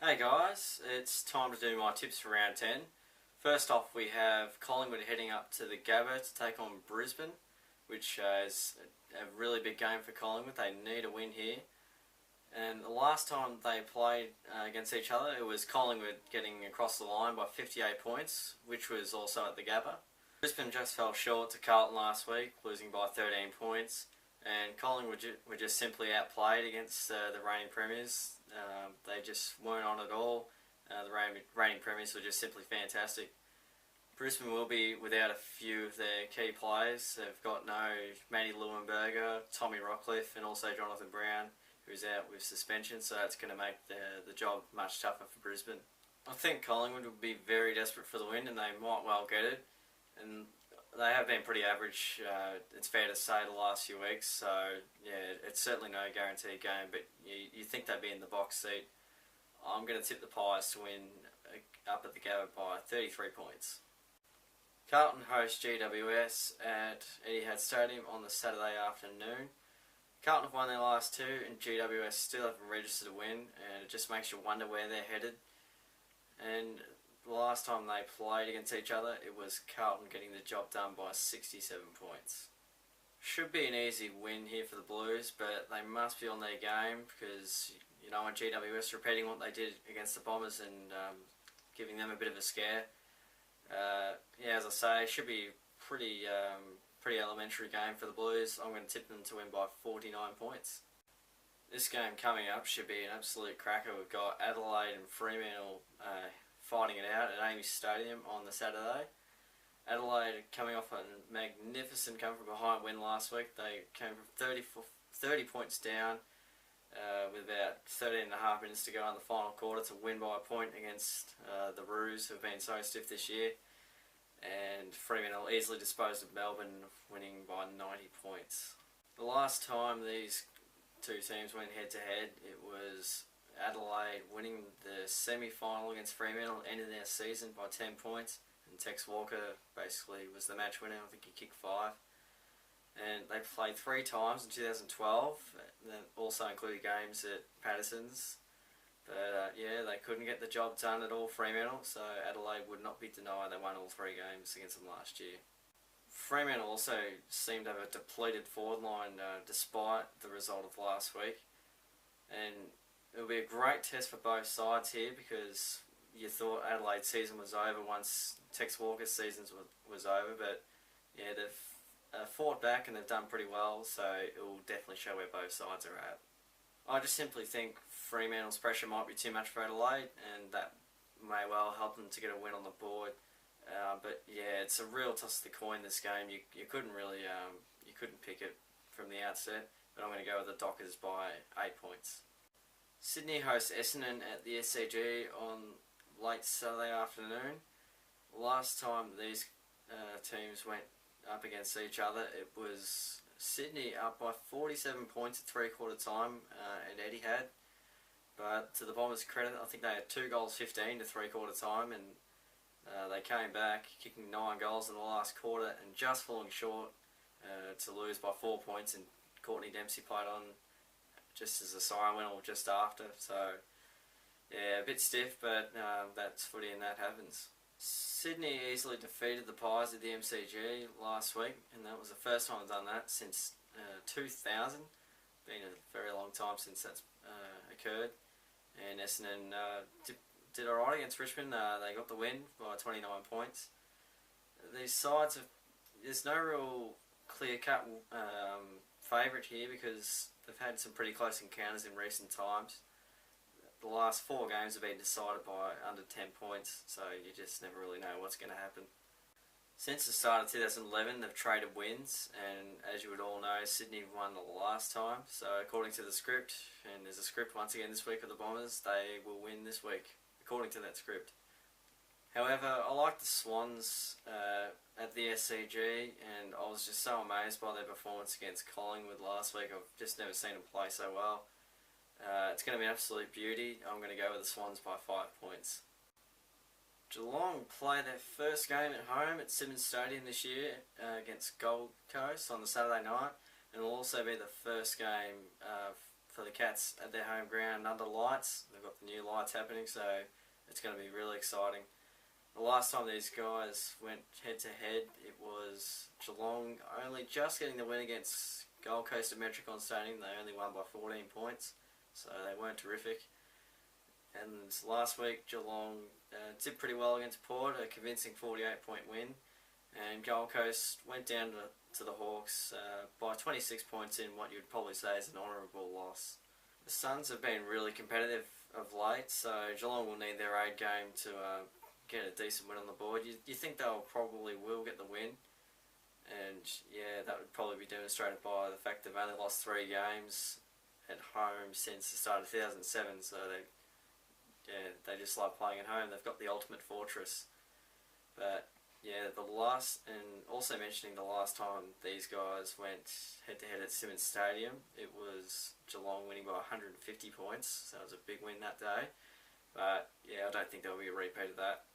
Hey guys, it's time to do my tips for round 10. First off, we have Collingwood heading up to the Gabba to take on Brisbane, which is a really big game for Collingwood. They need a win here. And the last time they played against each other, it was Collingwood getting across the line by 58 points, which was also at the Gabba. Brisbane just fell short to Carlton last week, losing by 13 points. And Collingwood were just simply outplayed against the reigning premiers. They just weren't on at all. The reigning premiers were just simply fantastic. Brisbane will be without a few of their key players. They've got no Matty Leuenberger, Tommy Rockcliffe, and also Jonathan Brown, who's out with suspension, so that's going to make the job much tougher for Brisbane. I think Collingwood will be very desperate for the win, and they might well get it. And they have been pretty average, it's fair to say, the last few weeks, so yeah, it's certainly no guaranteed game, but you think they'd be in the box seat. I'm going to tip the Pies to win up at the Gabba by 33 points. Carlton host GWS at Etihad Stadium on the Saturday afternoon. Carlton have won their last two, and GWS still haven't registered a win, and it just makes you wonder where they're headed. And the last time they played against each other, it was Carlton getting the job done by 67 points. Should be an easy win here for the Blues, but they must be on their game because you don't want GWS repeating what they did against the Bombers and giving them a bit of a scare. Yeah, as I say, should be pretty elementary game for the Blues. I'm going to tip them to win by 49 points. This game coming up should be an absolute cracker. We've got Adelaide and Fremantle fighting it out at Amy's Stadium on the Saturday. Adelaide coming off a magnificent come from behind win last week. They came from 30 points down with about 13 and a half minutes to go in the final quarter to win by a point against the Roos, who have been so stiff this year. And Fremantle easily disposed of Melbourne, winning by 90 points. The last time these two teams went head to head, it was Adelaide winning the semi-final against Fremantle, ending their season by 10 points, and Tex Walker basically was the match winner. I think he kicked 5. And they played 3 times in 2012, and that also included games at Patterson's. But yeah, they couldn't get the job done at all, Fremantle, so Adelaide would not be denied. They won all 3 games against them last year. Fremantle also seemed to have a depleted forward line despite the result of last week. And it'll be a great test for both sides here because you thought Adelaide's season was over once Tex Walker's season was over, but yeah, they've fought back and they've done pretty well, so it will definitely show where both sides are at. I just simply think Fremantle's pressure might be too much for Adelaide, and that may well help them to get a win on the board. But yeah, it's a real toss of the coin, this game. You couldn't really you couldn't pick it from the outset, but I'm going to go with the Dockers by 8 points. Sydney hosts Essendon at the SCG on late Saturday afternoon. Last time these teams went up against each other, it was Sydney up by 47 points at three-quarter time at Etihad. But to the Bombers' credit, I think they had 2 goals 15 to three-quarter time, and they came back, kicking 9 goals in the last quarter and just falling short to lose by 4 points, and Courtney Dempsey played on just as the siren went or just after. So yeah, a bit stiff, but that's footy and that happens. Sydney easily defeated the Pies at the MCG last week, and that was the first time they've done that since 2000. Been a very long time since that's occurred. And Essendon did alright against Richmond. They got the win by 29 points. These sides there's no real clear-cut favourite here because they've had some pretty close encounters in recent times. The last 4 games have been decided by under 10 points, so you just never really know what's going to happen. Since the start of 2011, they've traded wins, and as you would all know, Sydney won the last time. So according to the script, and there's a script once again this week for the Bombers, they will win this week, according to that script. However, I like the Swans at the SCG, and I was just so amazed by their performance against Collingwood last week. I've just never seen them play so well. It's going to be an absolute beauty. I'm going to go with the Swans by 5 points. Geelong play their first game at home at Simmons Stadium this year against Gold Coast on the Saturday night, and it will also be the first game for the Cats at their home ground under lights. They've got the new lights happening, so it's going to be really exciting. The last time these guys went head to head, it was Geelong only just getting the win against Gold Coast at Metricon Stadium. They only won by 14 points, so they weren't terrific. And last week, Geelong did pretty well against Port, a convincing 48-point win. And Gold Coast went down to the Hawks by 26 points in what you'd probably say is an honourable loss. The Suns have been really competitive of late, so Geelong will need their 8 game to get a decent win on the board. You think they'll probably will get the win, and yeah, that would probably be demonstrated by the fact they've only lost 3 games at home since the start of 2007, so they just like playing at home. They've got the ultimate fortress. But yeah, and also mentioning the last time these guys went head to head at Simmons Stadium, it was Geelong winning by 150 points, so it was a big win that day. But yeah, I don't think there'll be a repeat of that.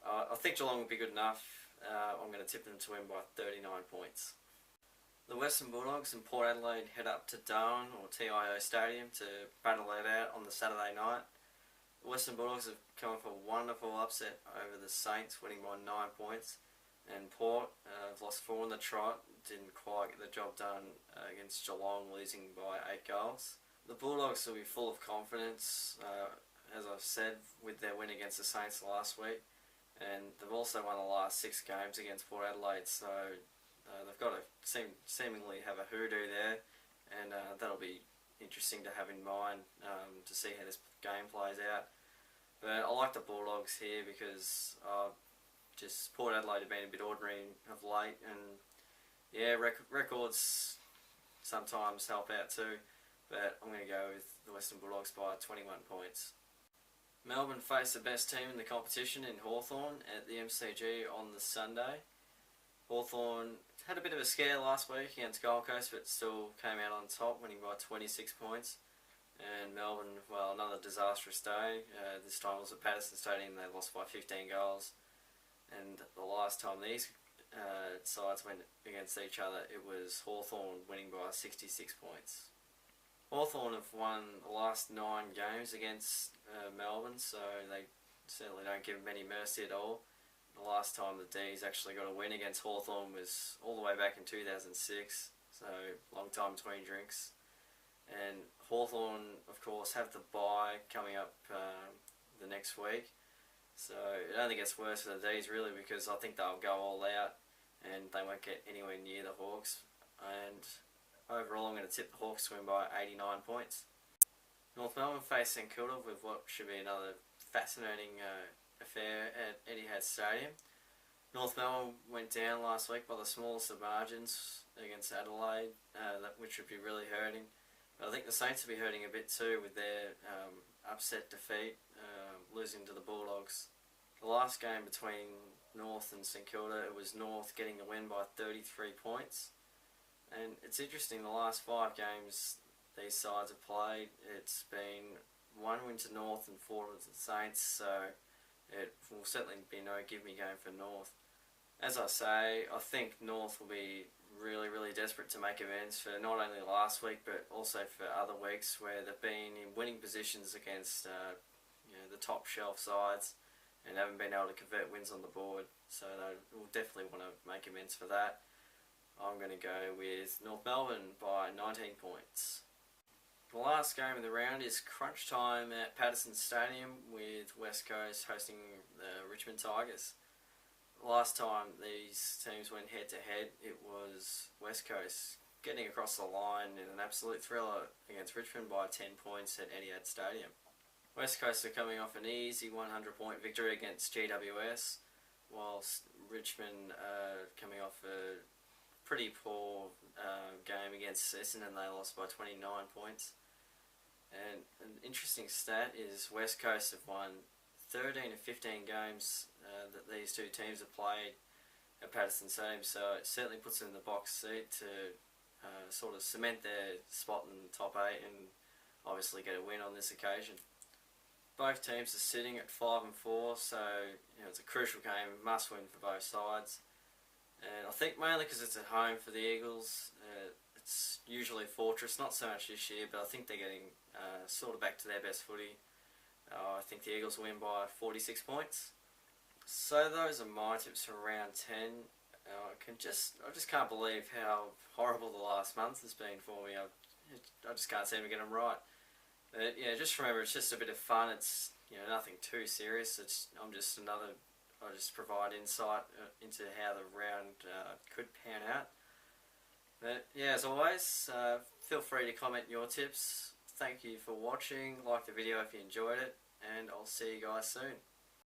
I think Geelong will be good enough. I'm going to tip them to win by 39 points. The Western Bulldogs and Port Adelaide head up to Darwin or TIO Stadium to battle it out on the Saturday night. The Western Bulldogs have come off a wonderful upset over the Saints, winning by 9 points. And Port have lost 4 on the trot, didn't quite get the job done against Geelong, losing by 8 goals. The Bulldogs will be full of confidence, as I've said, with their win against the Saints last week. And they've also won the last 6 games against Port Adelaide, so they've got to seemingly have a hoodoo there, and that'll be interesting to have in mind to see how this game plays out. But I like the Bulldogs here because just Port Adelaide have been a bit ordinary of late, and yeah, records sometimes help out too, but I'm going to go with the Western Bulldogs by 21 points. Melbourne face the best team in the competition in Hawthorn at the MCG on the Sunday. Hawthorn had a bit of a scare last week against Gold Coast, but still came out on top, winning by 26 points. And Melbourne, well, another disastrous day. This time it was at Patterson Stadium. They lost by 15 goals. And the last time these sides went against each other, it was Hawthorn winning by 66 points. Hawthorn have won the last 9 games against Melbourne, so they certainly don't give them any mercy at all. The last time the D's actually got a win against Hawthorn was all the way back in 2006, so long time between drinks. And Hawthorn, of course, have the bye coming up the next week, so it only gets worse for the D's really, because I think they'll go all out and they won't get anywhere near the Hawks. And overall, I'm going to tip the Hawks to win by 89 points. North Melbourne face St Kilda with what should be another fascinating affair at Etihad Stadium. North Melbourne went down last week by the smallest of margins against Adelaide, which would be really hurting. But I think the Saints will be hurting a bit too with their upset defeat, losing to the Bulldogs. The last game between North and St Kilda, it was North getting the win by 33 points. And it's interesting, the last 5 games these sides have played, it's been 1 win to North and 4 to the Saints, so it will certainly be no give-me game for North. As I say, I think North will be really, really desperate to make amends for not only last week, but also for other weeks where they've been in winning positions against the top shelf sides and haven't been able to convert wins on the board. So they will definitely want to make amends for that. I'm going to go with North Melbourne by 19 points. The last game of the round is crunch time at Patterson Stadium with West Coast hosting the Richmond Tigers. Last time these teams went head to head, it was West Coast getting across the line in an absolute thriller against Richmond by 10 points at Etihad Stadium. West Coast are coming off an easy 100-point victory against GWS, whilst Richmond are coming off a pretty poor game against Essendon. They lost by 29 points. And an interesting stat is West Coast have won 13 of 15 games that these two teams have played at Patterson Stadium, so it certainly puts them in the box seat to sort of cement their spot in the top 8 and obviously get a win on this occasion. Both teams are sitting at 5 and 4, so it's a crucial game, must win for both sides. And I think mainly because it's at home for the Eagles, It's usually Fortress, not so much this year, but I think they're getting sort of back to their best footy. I think the Eagles will win by 46 points. So those are my tips for round 10. I just can't believe how horrible the last month has been for me. I just can't seem to get them right. But yeah, just remember, it's just a bit of fun. It's nothing too serious. I just provide insight into how the round could pan out. But yeah, as always, feel free to comment your tips. Thank you for watching. Like the video if you enjoyed it, and I'll see you guys soon.